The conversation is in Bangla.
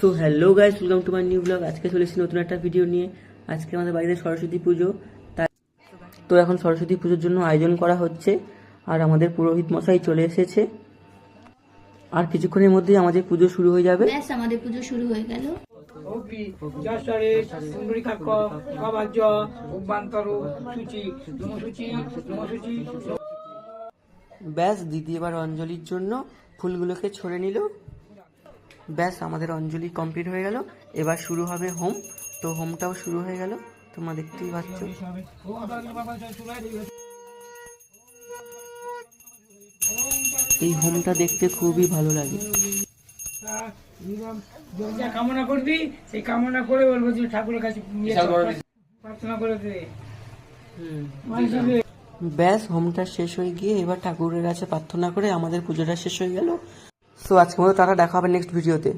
So hello guys, welcome to my new blog. আজকে চলে এসেছি নতুন একটা ভিডিও নিয়ে। আজকে আমাদের বাড়িতে সরস্বতী পুজো, তাই তো এখন সরস্বতী পুজোর জন্য আয়োজন করা হচ্ছে। আর আমাদের পুরোহিত মশাই চলে এসেছে। আর কিছুক্ষণের মধ্যেই আমাদের পুজো শুরু হয়ে যাবে। ব্যাস, আমাদের পুজো শুরু হয়ে গেল। ব্যাস, দিদি এবার অঞ্জলির জন্য ফুলগুলোকে ছড়ে নিল। ব্যাস, আমাদের অঞ্জলি কমপ্লিট হয়ে গেল। এবার শুরু হবে হোম। তো হোমটাও শুরু হয়ে গেল, তোমরা দেখতেই পাচ্ছ। এই হোমটা দেখতে খুবই ভালো লাগে। যা কামনা করবি সেই কামনা করে বলবো যে ঠাকুরের কাছে প্রার্থনা করে দে। ব্যাস, হোমটা শেষ হয়ে গিয়ে এবার ঠাকুরের কাছে প্রার্থনা করে আমাদের পুজোটা শেষ হয়ে গেল। সো আজকের মতো টাটা, দেখা হবে নেক্সট ভিডিওতে।